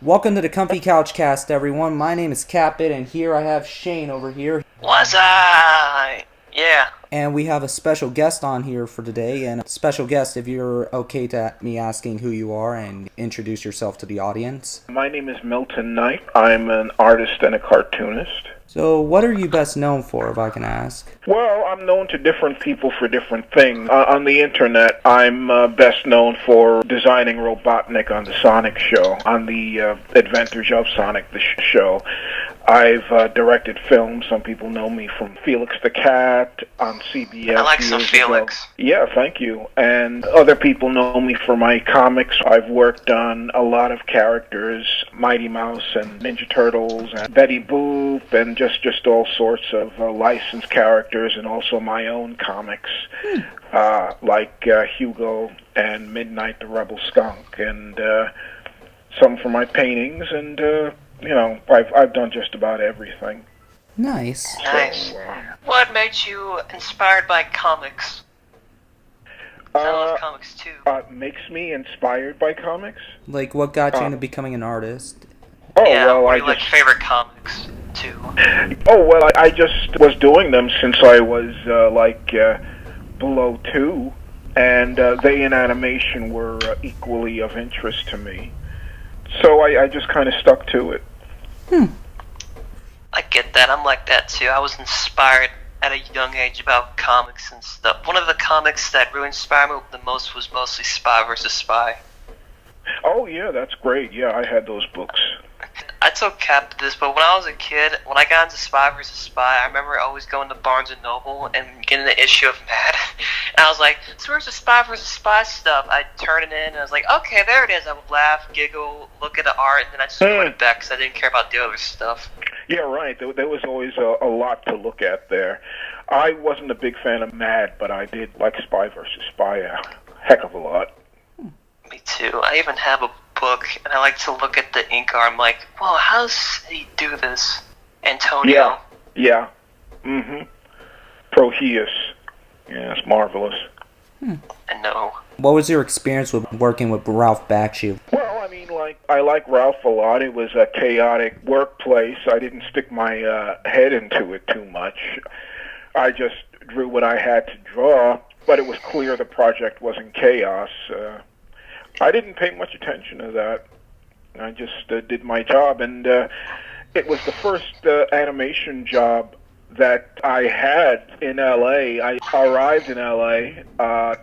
Welcome to the Comfy Couch Cast, everyone. My name is CatBit, and here I have Shane over here. What's up? Yeah. And we have a special guest on here for today. And special guest, if you're okay to me asking who you are and introduce yourself to the audience. My name is Milton Knight. I'm an artist and a cartoonist. So what are you best known for, if I can ask? Well, I'm known to different people for different things. On the internet, I'm best known for designing Robotnik on the Sonic show, on the Adventures of Sonic the show. I've directed films. Some people know me from Felix the Cat on CBS. I like some Felix. Yeah, thank you. And other people know me for my comics. I've worked on a lot of characters, Mighty Mouse and Ninja Turtles and Betty Boop, and just all sorts of licensed characters, and also my own comics, like Hugo and Midnight the Rebel Skunk, and some for my paintings, and you know, I've done just about everything. Nice. Nice. What made you inspired by comics? I love comics too. Makes me inspired by comics? Like, what got you into becoming an artist? Oh, yeah, well, what do you like favorite comics too? Oh, well, I just was doing them since I was, below 2, and they in animation were equally of interest to me. So I just kind of stuck to it. I get that. I'm like that too. I was inspired at a young age about comics and stuff. One of the comics that really inspired me the most was mostly Spy vs. Spy. Oh, yeah, that's great. Yeah, I had those books. I told Cap this, but when I was a kid, when I got into Spy vs. Spy, I remember always going to Barnes & Noble and getting the issue of Mad. And I was like, so where's the Spy vs. Spy stuff? I'd turn it in, and I was like, okay, there it is. I would laugh, giggle, look at the art, and then I'd just put it back because I didn't care about the other stuff. Yeah, right. There was always a lot to look at there. I wasn't a big fan of Mad, but I did like Spy vs. Spy a heck of a lot. Me too. I even have a book, and I like to look at the ink art. I'm like, whoa, how does he do this? Antonio. Yeah. Proteus. Yeah, it's marvelous. I know. What was your experience with working with Ralph Bakshi? Well, I mean, I like Ralph a lot. It was a chaotic workplace. I didn't stick my head into it too much. I just drew what I had to draw, but it was clear the project was in chaos. I didn't pay much attention to that. I just did my job, and it was the first animation job that I had in L.A. I arrived in L.A.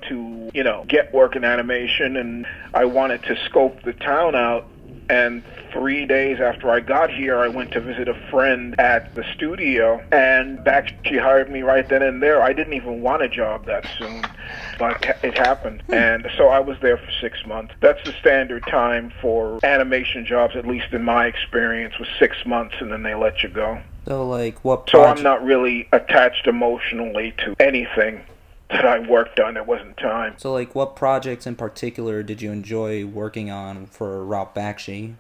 To, get work in animation, and I wanted to scope the town out. And 3 days after I got here, I went to visit a friend at the studio, and she hired me right then and there. I didn't even want a job that soon, but it happened. And so I was there for 6 months. That's the standard time for animation jobs, at least in my experience, was 6 months, and then they let you go. So, what So I'm not really attached emotionally to anything that I worked on. There wasn't time. So, what projects in particular did you enjoy working on for Ralph Bakshi?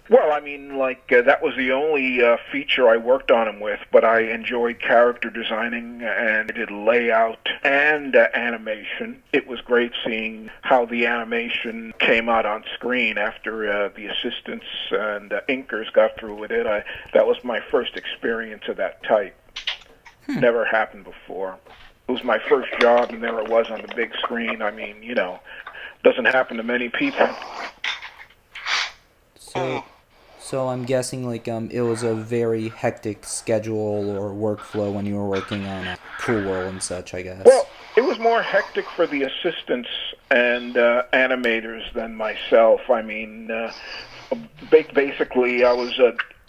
Well, I mean, that was the only feature I worked on him with, but I enjoyed character designing, and I did layout and animation. It was great seeing how the animation came out on screen after the assistants and inkers got through with it. That was my first experience of that type. Never happened before. It was my first job, and there it was on the big screen. I mean, doesn't happen to many people. So I'm guessing, it was a very hectic schedule or workflow when you were working on Cool World and such, I guess. Well, it was more hectic for the assistants and animators than myself. I mean, basically, I was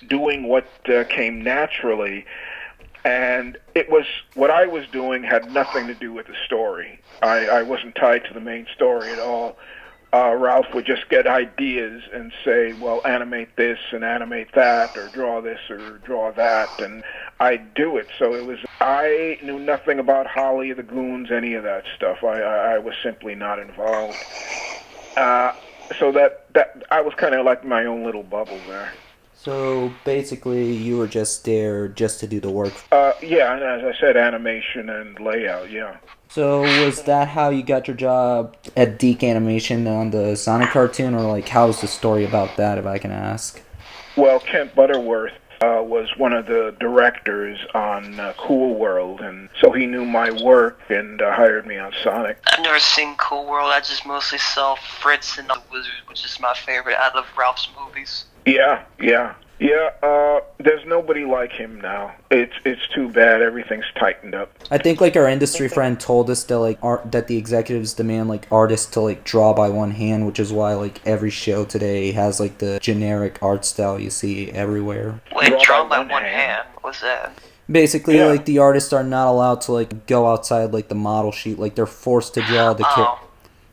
doing what came naturally. And it was, what I was doing had nothing to do with the story. I wasn't tied to the main story at all. Ralph would just get ideas and say, well, animate this and animate that, or draw this or draw that, and I'd do it. So I knew nothing about Holly, the Goons, any of that stuff. I was simply not involved. So that I was kind of like my own little bubble there. So basically, you were just there just to do the work. Yeah, and as I said, animation and layout, yeah. So was that how you got your job at Deke Animation on the Sonic cartoon, or like how's the story about that, if I can ask? Well, Kent Butterworth was one of the directors on Cool World, and so he knew my work and hired me on Sonic. I've never seen Cool World. I just mostly saw Fritz and the Wizard, which is my favorite out of Ralph's movies. Yeah. There's nobody like him now. It's too bad. Everything's tightened up. I think like our industry friend told us that like that the executives demand like artists to like draw by one hand, which is why like every show today has like the generic art style you see everywhere. Wait, drawn by one hand? What's that? Basically, like the artists are not allowed to like go outside like the model sheet. Like they're forced to draw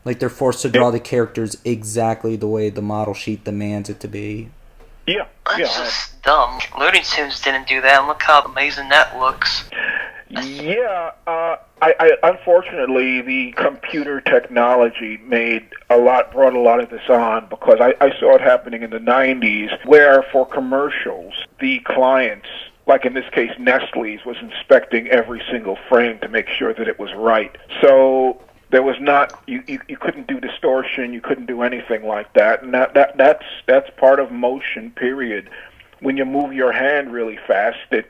they're forced to draw the characters exactly the way the model sheet demands it to be. Yeah. That's just dumb. Looney Tunes didn't do that, and look how amazing that looks. Yeah, I unfortunately, the computer technology brought a lot of this on, because I saw it happening in the 90s, where for commercials, the clients, like in this case Nestle's, was inspecting every single frame to make sure that it was right. So there was not, you couldn't do distortion, you couldn't do anything like that, and that's part of motion, period. When you move your hand really fast, it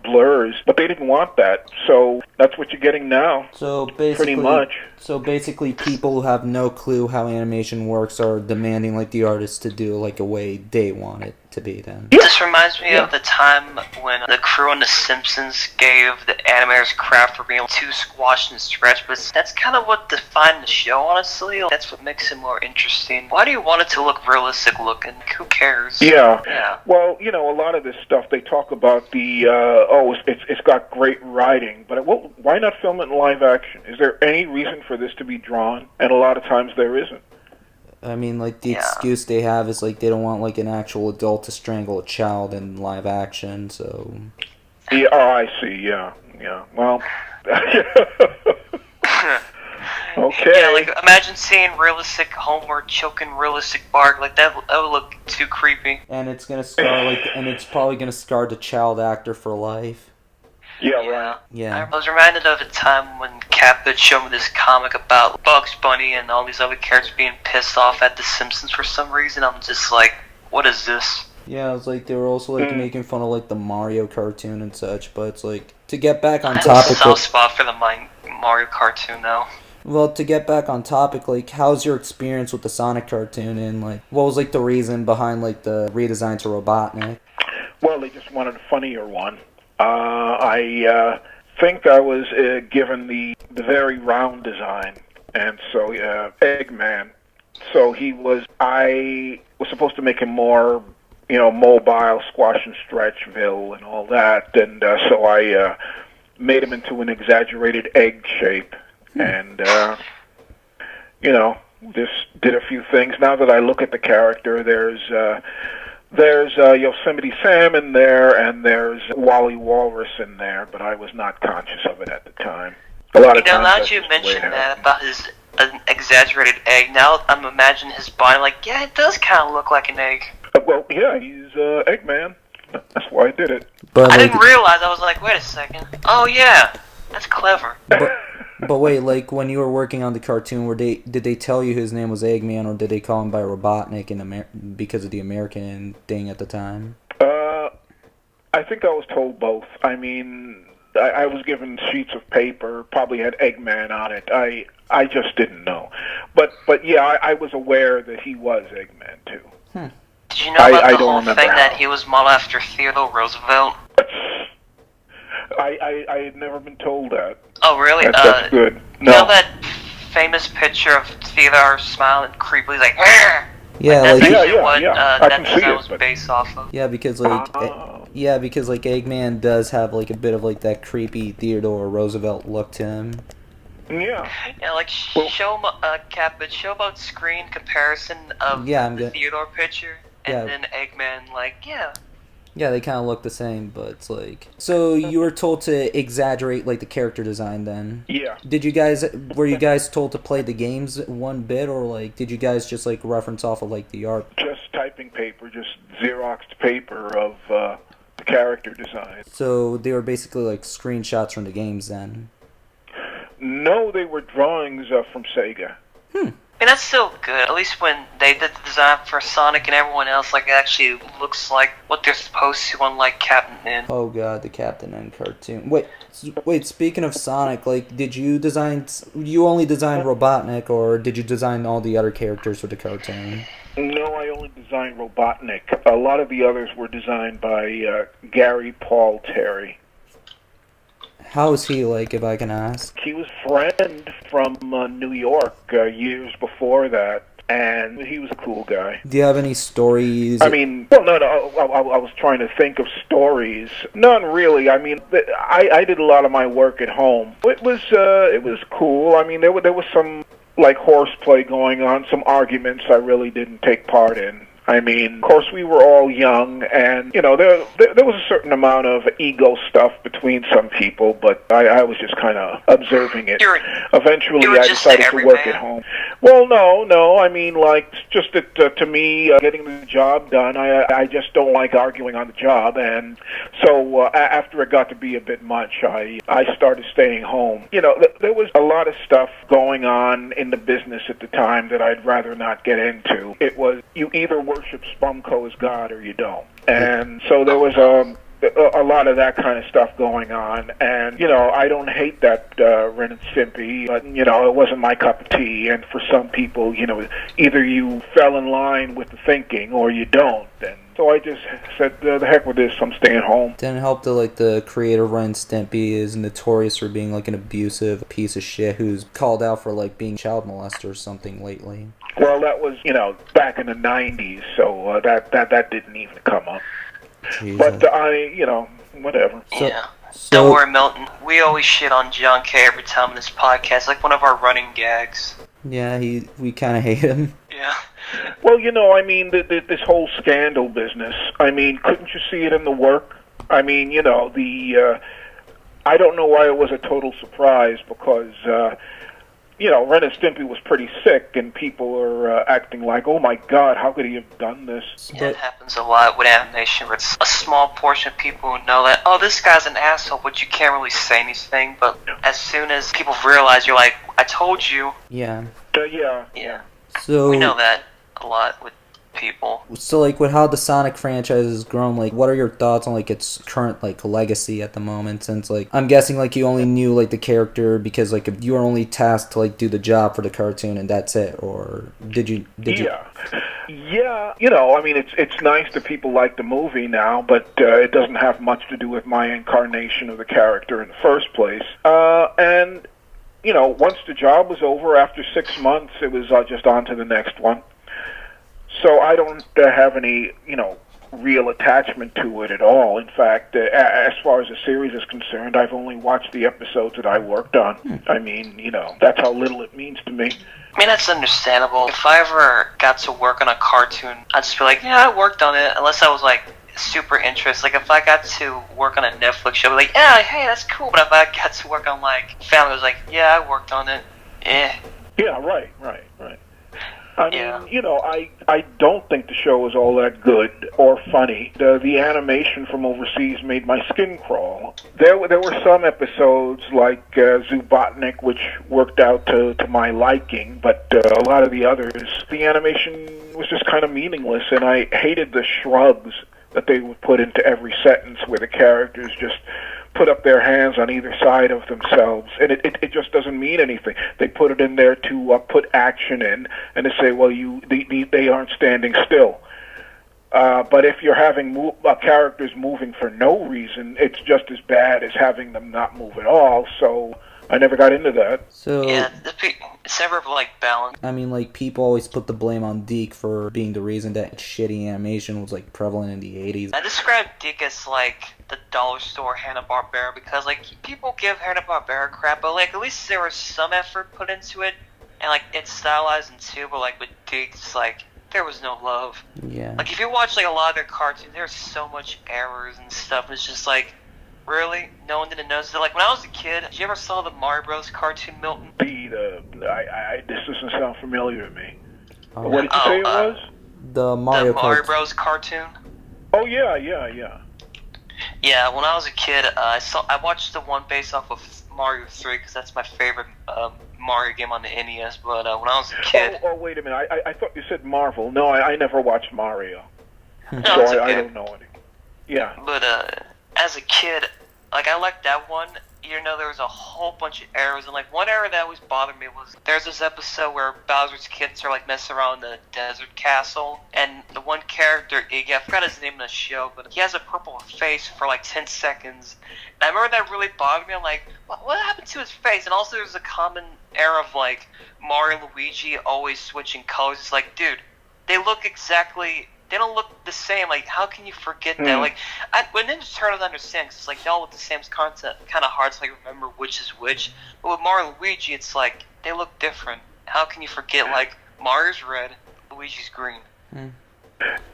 blurs, but they didn't want that, so that's what you're getting now. So basically, pretty much. So basically, people who have no clue how animation works are demanding like the artists to do like a way they want it to be. Then this reminds me of the time when the crew on The Simpsons gave the animators crap for being too squashed and stretched, but that's kind of what defined the show, honestly. That's what makes it more interesting. Why do you want it to look realistic looking? Who cares? Yeah. Well, a lot of this stuff, they talk about it's got great writing, but why not film it in live action? Is there any reason for this to be drawn? And a lot of times there isn't. I mean, like, the excuse they have is, like, they don't want, like, an actual adult to strangle a child in live action, so... Yeah, I see, yeah. Well... Okay. Yeah, like, imagine seeing realistic Homer choking realistic Bart. Like, that would look too creepy. And it's gonna scar, and it's probably gonna scar the child actor for life. Yeah, right. Yeah. I was reminded of a time when CatBit showed me this comic about Bugs Bunny and all these other characters being pissed off at The Simpsons for some reason. I'm just like, what is this? Yeah, it was like they were also like making fun of like the Mario cartoon and such, but it's like to get back on topic. Soft spot for the Mario cartoon though. Well, to get back on topic, like, how's your experience with the Sonic cartoon, and like, what was like the reason behind like the redesign to Robotnik? Well, they just wanted a funnier one. I think I was given the very round design, and so Eggman. So I was supposed to make him more, mobile, squash and stretchville and all that, and so I made him into an exaggerated egg shape, and just did a few things. Now that I look at the character, there's Yosemite Sam in there, and there's Wally Walrus in there, but I was not conscious of it at the time. A lot of times. Now that you mentioned that about his exaggerated egg, now I'm imagining his body like, yeah, it does kind of look like an egg. Well, yeah, he's Eggman. That's why I did it. But I didn't realize. I was like, wait a second. Oh yeah, that's clever. But wait, like when you were working on the cartoon, did they tell you his name was Eggman, or did they call him by Robotnik because of the American thing at the time? I think I was told both. I mean, I was given sheets of paper, probably had Eggman on it. I just didn't know. But yeah, I was aware that he was Eggman too. Did you know about the whole thing that he was modeled after Theodore Roosevelt? I had never been told that. Oh, really? That's good. No. You know that famous picture of Theodore smiling creepily, like, Arr! Yeah, like, that's what that design was based off of. Yeah, because like Eggman does have like a bit of like that creepy Theodore Roosevelt look to him. Yeah. Yeah, like show about screen comparison of the Theodore picture and then Eggman, like, Yeah, they kind of look the same, but it's like... So you were told to exaggerate, like, the character design then? Yeah. Were you guys told to play the games one bit, or, like, did you guys just, like, reference off of, like, the art? Just typing paper, just Xeroxed paper of the character design. So they were basically, like, screenshots from the games then? No, they were drawings from Sega. I mean, that's still good. At least when they did the design for Sonic and everyone else, like, it actually looks like what they're supposed to, unlike Captain N. Oh god, the Captain N cartoon. Wait, speaking of Sonic, like, did you design... You only designed Robotnik, or did you design all the other characters for the cartoon? No, I only designed Robotnik. A lot of the others were designed by Gary Paul Terry. How is he like, if I can ask? He was a friend from New York years before that, and he was a cool guy. Do you have any stories? I mean, well, no, I was trying to think of stories. None really. I mean, I did a lot of my work at home. It was cool. I mean, there was some, like, horseplay going on, some arguments I really didn't take part in. I mean, of course, we were all young, and, you know, there was a certain amount of ego stuff between some people, but I was just kind of observing it. Eventually, I decided to work at home. Well, no, I mean, like, just that, to me, getting the job done, I just don't like arguing on the job, and so after it got to be a bit much, I started staying home. You know, there was a lot of stuff going on in the business at the time that I'd rather not get into. It was, you either worship Spumco as God or you don't. And so there was a lot of that kind of stuff going on. And, you know, I don't hate that Ren and Stimpy, but, you know, it wasn't my cup of tea. And for some people, you know, either you fell in line with the thinking or you don't. And so I just said, the heck with this, I'm staying home. Didn't help that, like, the creator of Ren Stimpy is notorious for being, like, an abusive piece of shit who's called out for, like, being child molester or something lately. Well, that was, you know, back in the 90s, so that didn't even come up. Jesus. But you know, whatever. Yeah. Don't worry, Milton. We always shit on John K every time in this podcast, like one of our running gags. Yeah, we kind of hate him. Yeah. Well, you know, I mean, this whole scandal business, I mean, couldn't you see it in the work? I mean, you know, I don't know why it was a total surprise, because, you know, Ren and Stimpy was pretty sick, and people are acting like, oh my god, how could he have done this? Yeah, it happens a lot with animation, where it's a small portion of people who know that, oh, this guy's an asshole, but you can't really say anything. But as soon as people realize, you're like, I told you. Yeah. Yeah. So we know that a lot with people. So, like, with how the Sonic franchise has grown, like, what are your thoughts on, like, its current, like, legacy at the moment? Since, like, I'm guessing, like, you only knew, like, the character because, like, you were only tasked to, like, do the job for the cartoon and that's it, or did you? Yeah, you know, I mean, it's nice that people like the movie now, but it doesn't have much to do with my incarnation of the character in the first place. And, you know, once the job was over, after 6 months, it was just on to the next one. So I don't have any, you know, real attachment to it at all. In fact, as far as the series is concerned, I've only watched the episodes that I worked on. I mean, you know, that's how little it means to me. I mean, that's understandable. If I ever got to work on a cartoon, I'd just be like, yeah, I worked on it, unless I was, like, super interested. Like, if I got to work on a Netflix show, I'd be like, yeah, hey, that's cool. But if I got to work on, like, Family, I was like, yeah, I worked on it. Yeah, right. I mean, you know, I don't think the show was all that good or funny. The animation from overseas made my skin crawl. There were some episodes like Robotnik, which worked out to my liking, but a lot of the others, the animation was just kind of meaningless, and I hated the shrugs that they would put into every sentence where the characters just put up their hands on either side of themselves, and it just doesn't mean anything. They put it in there to put action in, and to say, well, they aren't standing still. But if you're having characters moving for no reason, it's just as bad as having them not move at all. So I never got into that. So yeah, it's never like balance. I mean, like, people always put the blame on Deke for being the reason that shitty animation was, like, prevalent in the 80s. I describe Deke as like the dollar store Hanna-Barbera, because, like, people give Hanna-Barbera crap, but, like, at least there was some effort put into it, and, like, it's stylized in too. But, like, with Deke, it's like there was no love. Yeah. Like, if you watch, like, a lot of their cartoons, there's so much errors and stuff. It's just like, really? No one didn't notice it? Like, when I was a kid, did you ever saw the Mario Bros. Cartoon, Milton? This doesn't sound familiar to me. What did you say it was? The Mario Bros. Cartoon. Oh, yeah. Yeah, when I was a kid, I watched the one based off of Mario 3 because that's my favorite Mario game on the NES. But when I was a kid, oh wait a minute, I thought you said Marvel. No, I never watched Mario, no, so I don't know any. Yeah. But as a kid, like I liked that one. You know, there was a whole bunch of errors, and like one error that always bothered me was there's this episode where Bowser's kids are like messing around in the desert castle, and the one character, Iggy, I forgot his name in the show, but he has a purple face for like 10 seconds. And I remember that really bothered me. I'm like, what happened to his face? And also there's a common error of like Mario and Luigi always switching colors. It's like, dude, they look exactly. They don't look the same. Like, how can you forget that? Like, when Ninja Turtles, I understand, because it's like they all look the same. It's kind of hard to like remember which is which. But with Mario and Luigi, it's like they look different. How can you forget? Like, Mario's red, Luigi's green.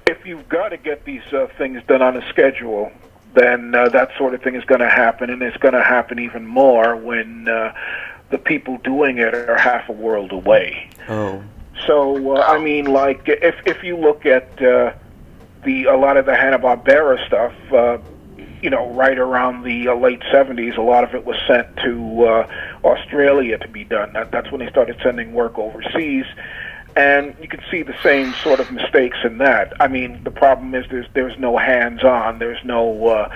If you've got to get these things done on a schedule, then that sort of thing is going to happen, and it's going to happen even more when the people doing it are half a world away. Oh. So, I mean, like, if you look at a lot of the Hanna-Barbera stuff, you know, right around the late 70s, a lot of it was sent to Australia to be done. That's when they started sending work overseas, and you can see the same sort of mistakes in that. I mean, the problem is there's no hands-on, there's no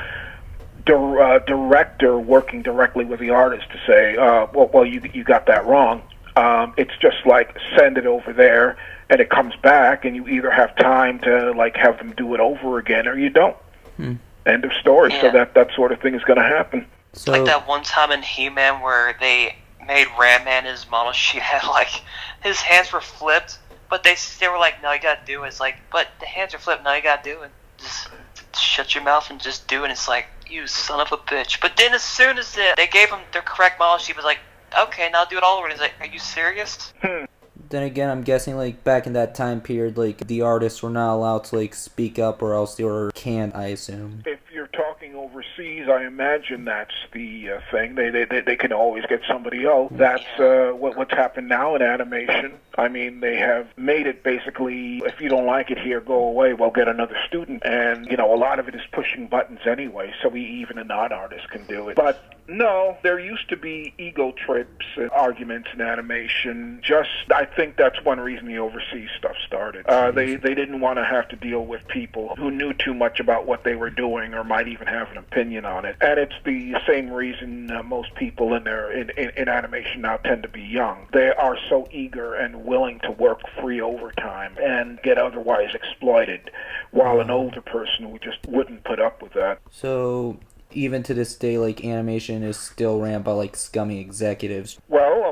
director working directly with the artist to say, well, you got that wrong. It's just like send it over there, and it comes back, and you either have time to like have them do it over again, or you don't. End of story. Yeah. So that sort of thing is going to happen. So, Like that one time in He-Man where they made Ram Man his model sheet had like his hands were flipped, but they were like, no, you gotta do it. It's like, but the hands are flipped. No, you gotta do it. Just shut your mouth and just do it. And it's like, you son of a bitch. But then as soon as they gave him their correct model sheet, was like, okay, now do it all over. And he's like, are you serious? then again, I'm guessing, like, back in that time period, like, the artists were not allowed to, like, speak up, or else they were canned, I assume. If you're talking overseas, I imagine that's the thing. They can always get somebody else. That's what's happened now in animation. I mean, they have made it basically, if you don't like it here, go away, well, get another student. And, you know, a lot of it is pushing buttons anyway, so even a non-artist can do it. But no, there used to be ego trips and arguments in animation. I think that's one reason the overseas stuff started. They didn't want to have to deal with people who knew too much about what they were doing or might even have an opinion on it. And it's the same reason most people in animation now tend to be young. They are so eager and willing to work free overtime and get otherwise exploited, while an older person who just wouldn't put up with that. So, even to this day, like, animation is still ran by, like, scummy executives. Well,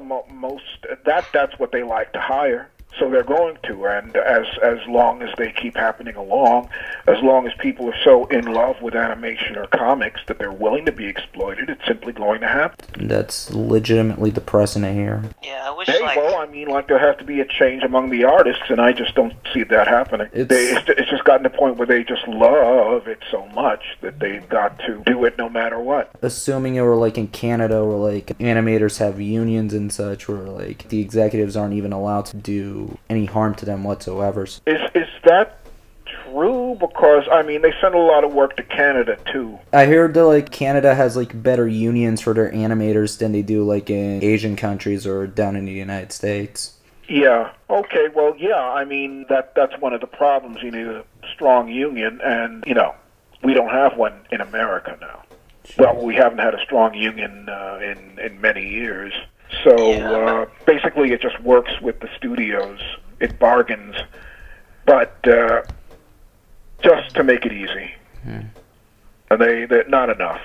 that's what they like to hire. So they're going to, and as long as they keep happening along, as long as people are so in love with animation or comics that they're willing to be exploited, it's simply going to happen. That's legitimately depressing to hear. Yeah, I wish Well, I mean, like, there has to be a change among the artists, and I just don't see that happening. It's just gotten to the point where they just love it so much that they've got to do it no matter what. Assuming it were, like, in Canada, where, like, animators have unions and such, where, like, the executives aren't even allowed to do any harm to them whatsoever. Is that true? Because, I mean, they send a lot of work to Canada, too. I heard that, like, Canada has, like, better unions for their animators than they do, like, in Asian countries or down in the United States. Yeah. Okay, well, yeah, I mean, that's one of the problems. You need a strong union, and, you know, we don't have one in America now. Jeez. Well, we haven't had a strong union in many years. So basically it just works with the studios. It bargains, but just to make it easy. And they're not enough.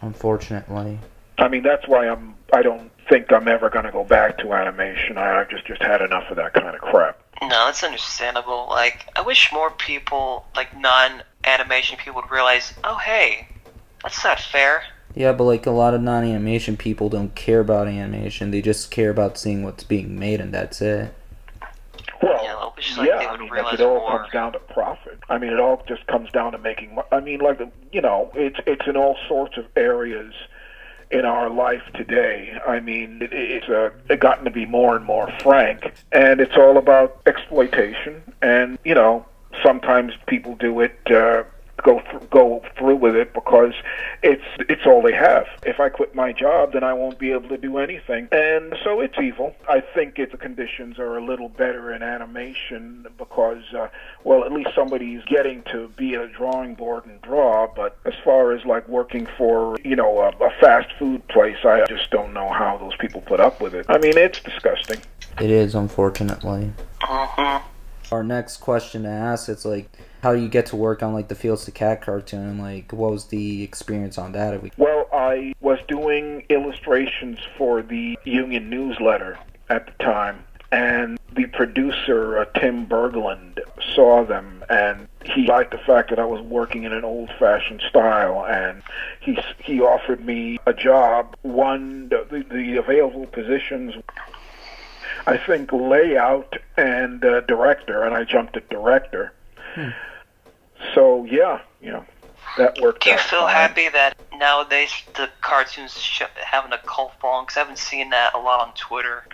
Unfortunately. I mean, that's why I don't think I'm ever going to go back to animation. I've just had enough of that kind of crap. No, that's understandable. Like, I wish more people, like non-animation people, would realize, oh hey, that's not fair. Yeah, but, like, a lot of non-animation people don't care about animation. They just care about seeing what's being made, and that's it. Well, yeah, I wish, like, they would realize it all more. comes down to profit. I mean, it all just comes down to making... I mean, like, you know, it's in all sorts of areas in our life today. I mean, it's gotten to be more and more frank, and it's all about exploitation. And, you know, sometimes people do it go through with it because it's all they have. If I quit my job, then I won't be able to do anything, and so it's evil. I think the conditions are a little better in animation because, well, at least somebody's getting to be at a drawing board and draw. But as far as like working for, you know, a fast food place, I just don't know how those people put up with it. I mean, it's disgusting. It is, unfortunately. Uh-huh. Our next question to ask is like, how do you get to work on like the Felix the Cat cartoon, and like what was the experience on that? Well, I was doing illustrations for the Union newsletter at the time, and the producer, Tim Berglund, saw them, and he liked the fact that I was working in an old-fashioned style, and he offered me a job. The available positions, I think, layout and director, and I jumped at director. So, yeah, you know, that worked out. Do you feel fine. happy that nowadays the cartoons having a cult following? Because I haven't seen that a lot on Twitter.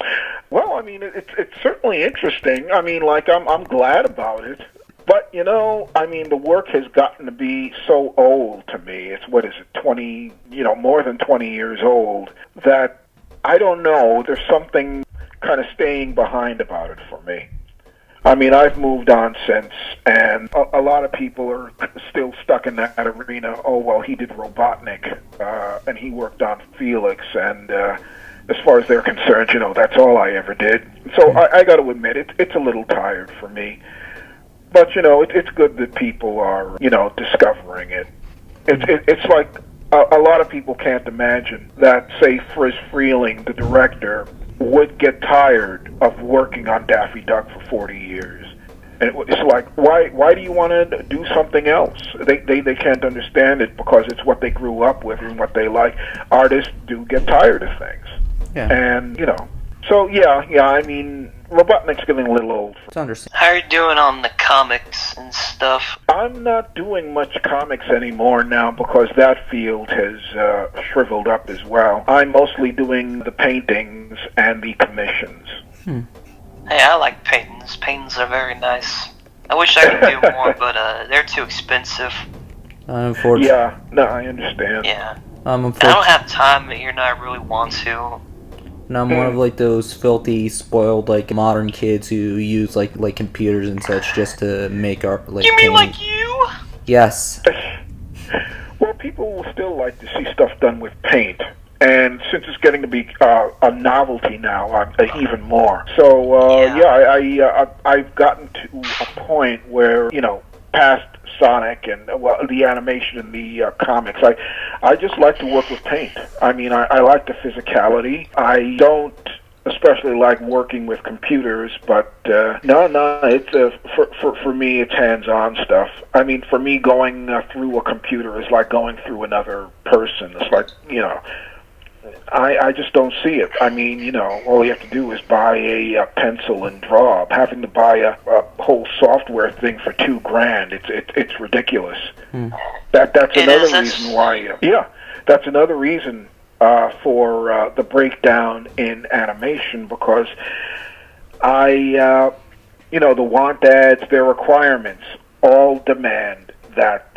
Well, I mean, it's certainly interesting. I mean, like, I'm glad about it. But, you know, I mean, the work has gotten to be so old to me. It's, what is it, 20, you know, more than 20 years old, that I don't know, there's something kind of staying behind about it for me. I mean, I've moved on since, and a lot of people are still stuck in that arena. Oh, well, he did Robotnik, and he worked on Felix, and as far as they're concerned, you know, that's all I ever did. So I got to admit, it's a little tired for me. But, you know, it's good that people are, you know, discovering it. It's like a lot of people can't imagine that, say, Friz Freleng, the director, would get tired of working on Daffy Duck for 40 years. And it's like, why do you want to do something else? They can't understand it because it's what they grew up with and what they like. Artists do get tired of things. Yeah. And, you know, so yeah, I mean, Robotnik's getting a little old. It's understandable. How are you doing on the comics and stuff? I'm not doing much comics anymore now because that field has shriveled up as well. I'm mostly doing the paintings and the commissions. Hey, I like paintings. Paintings are very nice. I wish I could do more, but they're too expensive. Unfortunately. Yeah, no, I understand. Yeah. I don't have time, and I really want to. And I'm one of like those filthy, spoiled like modern kids who use like computers and such just to make art. Like, you mean painting. like you? Yes. Well, people will still like to see stuff done with paint, and since it's getting to be a novelty now, even more. So I've gotten to a point where, you know, past Sonic and the animation and the comics, I just like to work with paint. I mean, I like the physicality. I don't especially like working with computers, but no, it's for me, it's hands-on stuff. I mean, for me, going through a computer is like going through another person. It's like, you know, I just don't see it. I mean, you know, all you have to do is buy a pencil and draw. Having to buy a whole software thing for $2,000, it's ridiculous. That's another reason why. That's another reason for the breakdown in animation, because the want ads, their requirements, all demand that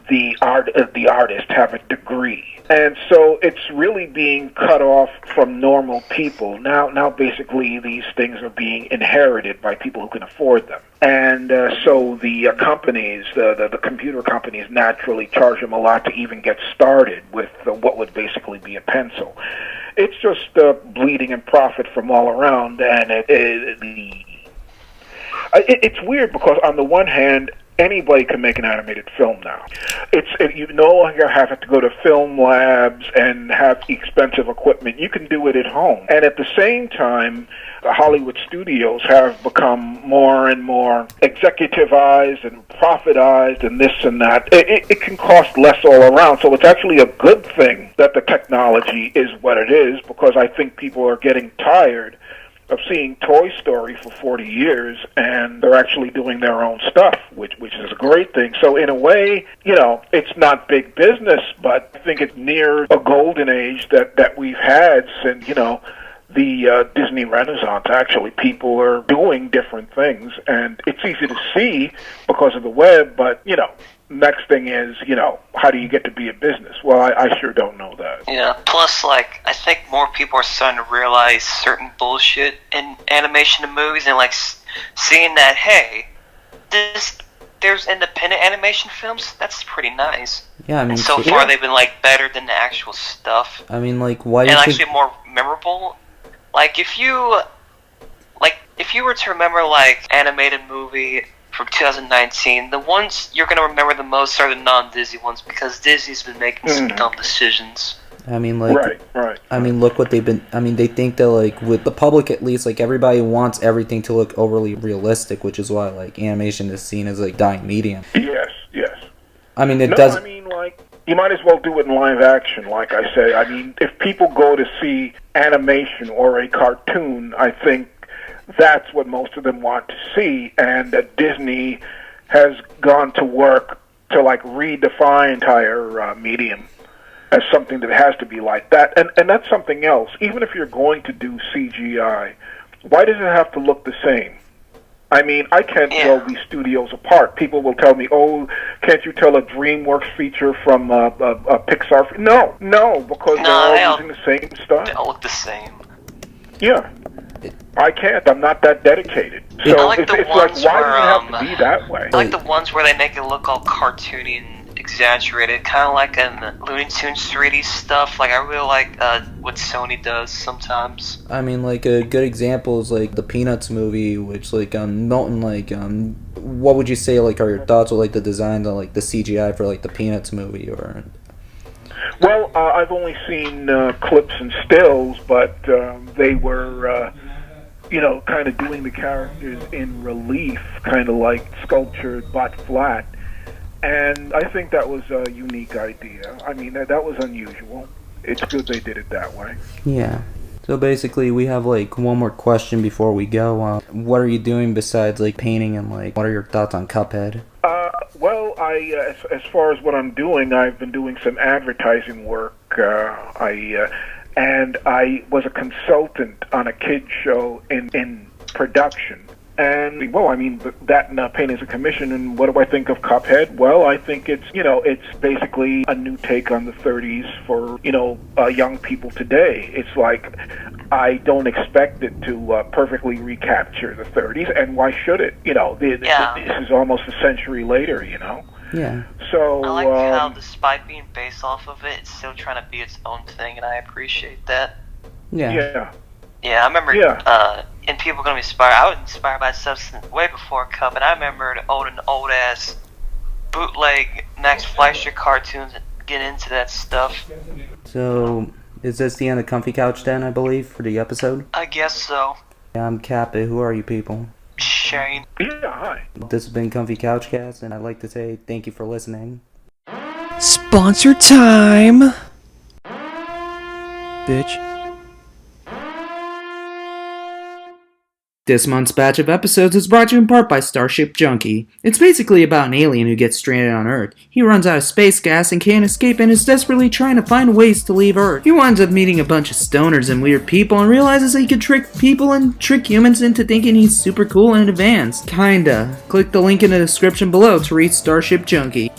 the artist have a degree. And so it's really being cut off from normal people. Now basically these things are being inherited by people who can afford them. And so the companies, the computer companies, naturally charge them a lot to even get started with what would basically be a pencil. It's just bleeding in profit from all around, and it's weird because on the one hand, anybody can make an animated film now. You no longer have to go to film labs and have expensive equipment. You can do it at home. And at the same time, the Hollywood studios have become more and more executivized and profitized and this and that. It can cost less all around. So it's actually a good thing that the technology is what it is, because I think people are getting tired of seeing Toy Story for 40 years, and they're actually doing their own stuff, which is a great thing. So in a way, you know, it's not big business, but I think it's near a golden age that we've had since, you know, the Disney Renaissance. Actually, people are doing different things, and it's easy to see because of the web, but, next thing is, how do you get to be a business? Well, I sure don't know that. Yeah, plus, I think more people are starting to realize certain bullshit in animation and movies, and, seeing that, hey, there's independent animation films, that's pretty nice. Yeah, I mean... And so far, they've been, better than the actual stuff. I mean, why do you think... think... actually more memorable. If you were to remember, animated movie from 2019, the ones you're going to remember the most are the non-Disney ones, because Disney's been making some dumb decisions. I mean, Right. I mean, look what they've been... I mean, they think that, with the public at least, everybody wants everything to look overly realistic, which is why, animation is seen as, dying medium. Yes. I mean, does... I mean, you might as well do it in live action, like I say. I mean, if people go to see animation or a cartoon, I think that's what most of them want to see, and that Disney has gone to work to redefine entire medium as something that has to be like that, and that's something else. Even if you're going to do CGI, why does it have to look the same? I mean, I can't tell these studios apart. People will tell me, "Oh, can't you tell a DreamWorks feature from a Pixar?" No, because they're all using the same stuff. They all look the same. Yeah. I can't. I'm not that dedicated. So why does it have to be that way? I like the ones where they make it look all cartoony and exaggerated, kind of like in Looney Tunes 3D stuff. I really like what Sony does sometimes. I mean, a good example is the Peanuts movie, which Milton, what would you say are your thoughts with the design of the CGI for the Peanuts movie? Or well, I've only seen clips and stills, but they were kind of doing the characters in relief, kind of sculptured but flat. And I think that was a unique idea. I mean, that was unusual. It's good they did it that way. Yeah. So basically, we have one more question before we go. What are you doing besides painting, and what are your thoughts on Cuphead? Well, as far as what I'm doing, I've been doing some advertising work. And I was a consultant on a kids show in production. And, well, I mean, that and painting is a commission, and what do I think of Cuphead? Well, I think it's, it's basically a new take on the 30s for, young people today. It's I don't expect it to perfectly recapture the 30s, and why should it? This is almost a century later, Yeah. So, I like how, despite being based off of it, it's still trying to be its own thing, and I appreciate that. Yeah. Yeah, I remember, and people are going to be inspired. I was inspired by stuff since way before Cup, and I remember the old-ass bootleg Max Fleischer cartoons and getting into that stuff. So, is this the end of Comfy Couch then, I believe, for the episode? I guess so. Yeah, I'm CatBit. Who are you people? Shane. Yeah, hi. This has been Comfy Couchcast, and I'd like to say thank you for listening. Sponsor time! Bitch. This month's batch of episodes is brought to you in part by Starship Junkie. It's basically about an alien who gets stranded on Earth. He runs out of space gas and can't escape and is desperately trying to find ways to leave Earth. He winds up meeting a bunch of stoners and weird people and realizes that he could trick people and trick humans into thinking he's super cool and advanced. Kinda. Click the link in the description below to read Starship Junkie.